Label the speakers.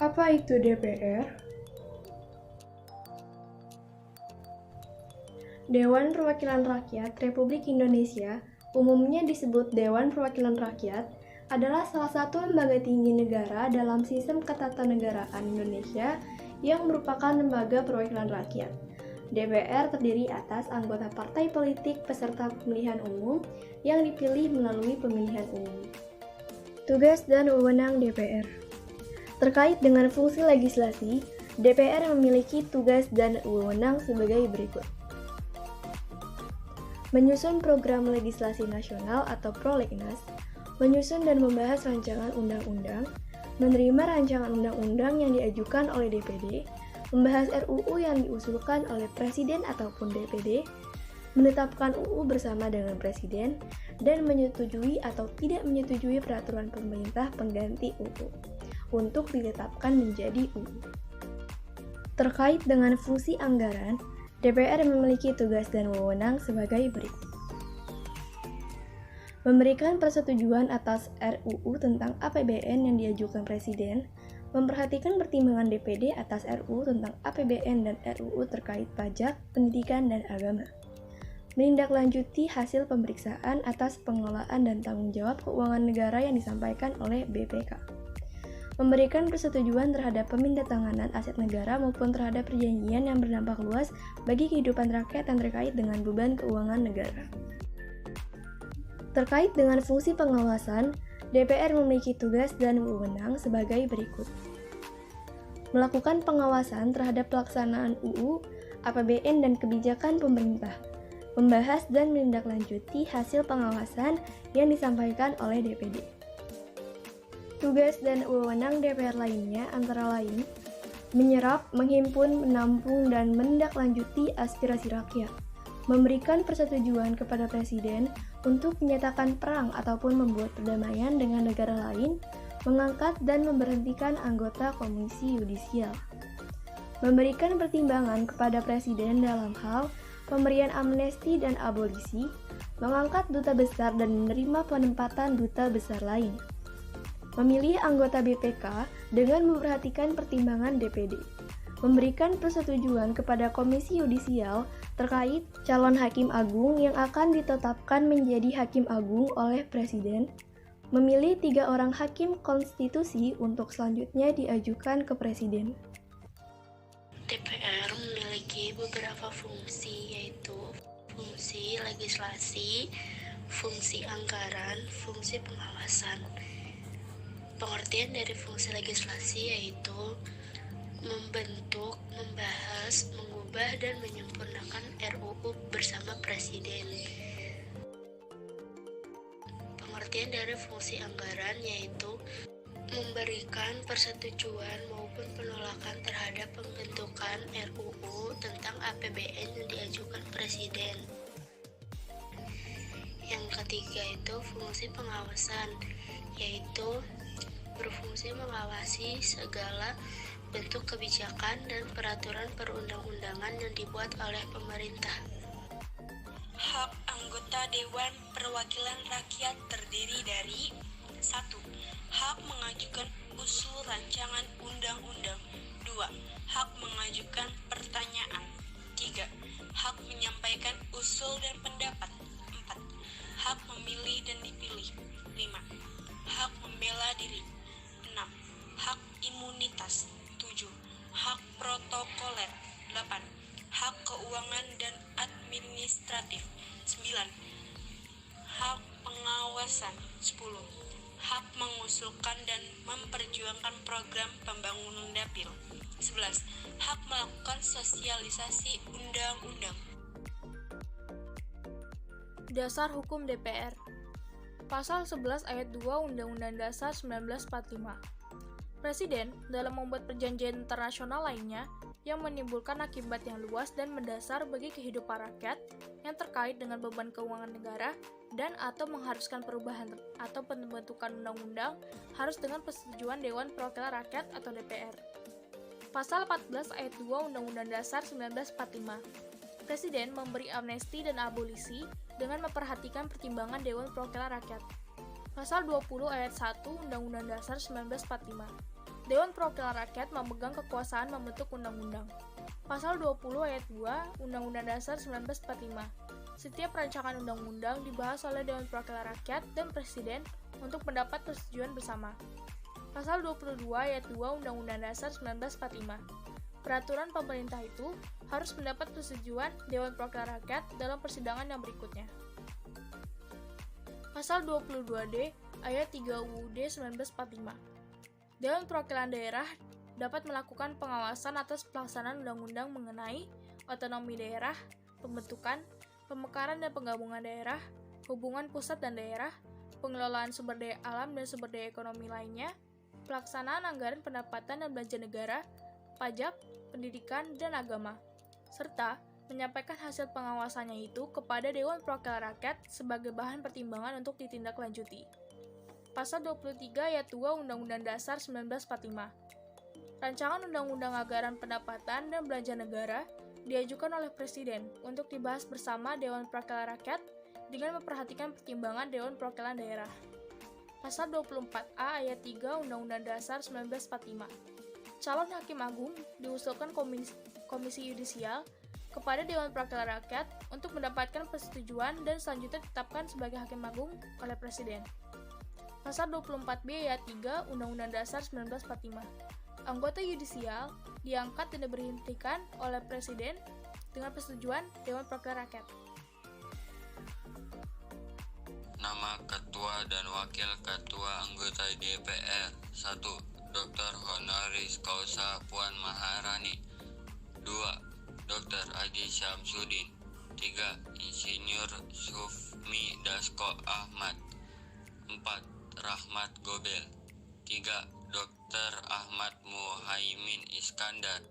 Speaker 1: Apa itu DPR? Dewan Perwakilan Rakyat Republik Indonesia, umumnya disebut Dewan Perwakilan Rakyat, adalah salah satu lembaga tinggi negara dalam sistem ketatanegaraan Indonesia yang merupakan lembaga perwakilan rakyat. DPR terdiri atas anggota partai politik peserta pemilihan umum yang dipilih melalui pemilihan umum. Tugas dan wewenang DPR. Terkait dengan fungsi legislasi, DPR memiliki tugas dan wewenang sebagai berikut. Menyusun program legislasi nasional atau prolegnas, menyusun dan membahas rancangan undang-undang, menerima rancangan undang-undang yang diajukan oleh DPD, membahas RUU yang diusulkan oleh Presiden ataupun DPD, menetapkan UU bersama dengan Presiden, dan menyetujui atau tidak menyetujui peraturan pemerintah pengganti UU untuk ditetapkan menjadi UU. Terkait dengan fungsi anggaran, DPR memiliki tugas dan wewenang sebagai berikut. Memberikan persetujuan atas RUU tentang APBN yang diajukan Presiden, memperhatikan pertimbangan DPD atas RUU tentang APBN dan RUU terkait pajak, pendidikan, dan agama. Menindaklanjuti hasil pemeriksaan atas pengelolaan dan tanggung jawab keuangan negara yang disampaikan oleh BPK. Memberikan persetujuan terhadap pemindatanganan aset negara maupun terhadap perjanjian yang berdampak luas bagi kehidupan rakyat yang terkait dengan beban keuangan negara. Terkait dengan fungsi pengawasan, DPR memiliki tugas dan wewenang sebagai berikut. Melakukan pengawasan terhadap pelaksanaan UU, APBN, dan kebijakan pemerintah. Membahas dan menindaklanjuti hasil pengawasan yang disampaikan oleh DPD. Tugas dan wewenang DPR lainnya antara lain menyerap, menghimpun, menampung, dan menindaklanjuti aspirasi rakyat, memberikan persetujuan kepada Presiden untuk menyatakan perang ataupun membuat perdamaian dengan negara lain, mengangkat dan memberhentikan anggota Komisi Yudisial, memberikan pertimbangan kepada Presiden dalam hal pemberian amnesti dan abolisi, mengangkat duta besar dan menerima penempatan duta besar lain, memilih anggota BPK dengan memperhatikan pertimbangan DPD, memberikan persetujuan kepada Komisi Yudisial terkait calon hakim agung yang akan ditetapkan menjadi hakim agung oleh Presiden, memilih 3 orang hakim konstitusi untuk selanjutnya diajukan ke Presiden.
Speaker 2: DPR memiliki beberapa fungsi, yaitu fungsi legislasi, fungsi anggaran, fungsi pengawasan. Pengertian dari fungsi legislasi yaitu membentuk, membahas, mengubah, dan menyempurnakan RUU bersama Presiden. Pengertian dari fungsi anggaran yaitu memberikan persetujuan maupun penolakan terhadap pembentukan RUU tentang APBN yang diajukan Presiden. Yang ketiga itu fungsi pengawasan, yaitu berfungsi mengawasi segala bentuk kebijakan dan peraturan perundang-undangan yang dibuat oleh pemerintah.
Speaker 3: Hak anggota Dewan Perwakilan Rakyat terdiri dari 1. Hak mengajukan usul rancangan undang-undang. 2. Hak mengajukan pertanyaan. 3. Hak menyampaikan usul dan pendapat. 4. Hak memilih dan dipilih. 5. Hak membela diri. 6. Hak imunitas. 7. Hak protokoler. 8. Hak keuangan dan administratif. 9. Hak pengawasan. 10. Hak mengusulkan dan memperjuangkan program pembangunan dapil. 11. Hak melakukan sosialisasi undang-undang.
Speaker 4: Dasar Hukum DPR. Pasal 11 ayat 2 Undang-Undang Dasar 1945. Presiden dalam membuat perjanjian internasional lainnya yang menimbulkan akibat yang luas dan mendasar bagi kehidupan rakyat yang terkait dengan beban keuangan negara dan atau mengharuskan perubahan atau pembentukan undang-undang harus dengan persetujuan Dewan Perwakilan Rakyat atau DPR. Pasal 14 ayat 2 Undang-Undang Dasar 1945. Presiden memberi amnesti dan abolisi dengan memperhatikan pertimbangan Dewan Perwakilan Rakyat. Pasal 20 ayat 1 Undang-Undang Dasar 1945. Dewan Perwakilan Rakyat memegang kekuasaan membentuk undang-undang. Pasal 20 ayat 2 Undang-Undang Dasar 1945. Setiap rancangan undang-undang dibahas oleh Dewan Perwakilan Rakyat dan Presiden untuk mendapat persetujuan bersama. Pasal 22 ayat 2 Undang-Undang Dasar 1945. Peraturan pemerintah itu harus mendapat persetujuan Dewan Perwakilan Rakyat dalam persidangan yang berikutnya. Pasal 22D ayat 3 UUD 1945. Dewan Perwakilan Daerah dapat melakukan pengawasan atas pelaksanaan undang-undang mengenai otonomi daerah, pembentukan, pemekaran dan penggabungan daerah, hubungan pusat dan daerah, pengelolaan sumber daya alam dan sumber daya ekonomi lainnya, pelaksanaan anggaran pendapatan dan belanja negara, pajak, pendidikan, dan agama, serta menyampaikan hasil pengawasannya itu kepada Dewan Perwakilan Rakyat sebagai bahan pertimbangan untuk ditindaklanjuti. Pasal 23 ayat 2 Undang-Undang Dasar 1945. Rancangan Undang-Undang Anggaran Pendapatan dan Belanja Negara diajukan oleh Presiden untuk dibahas bersama Dewan Perwakilan Rakyat dengan memperhatikan pertimbangan Dewan Perwakilan Daerah. Pasal 24A ayat 3 Undang-Undang Dasar 1945. Calon Hakim Agung diusulkan Komisi Yudisial kepada Dewan Perwakilan Rakyat untuk mendapatkan persetujuan dan selanjutnya ditetapkan sebagai Hakim Agung oleh Presiden. Pasal 24B ayat 3 Undang-Undang Dasar 1945. Anggota yudisial diangkat dan diberhentikan oleh Presiden dengan persetujuan Dewan Perwakilan Rakyat.
Speaker 5: Nama Ketua dan Wakil Ketua Anggota DPR. 1. Dr. Honoris Causa Puan Maharani. 2. Dr. Adi Syamsuddin. 3. Insinyur Sufmi Dasko Ahmad. 4. Rahmat Gobel. 3. Dr. Ahmad Muhaimin Iskandar.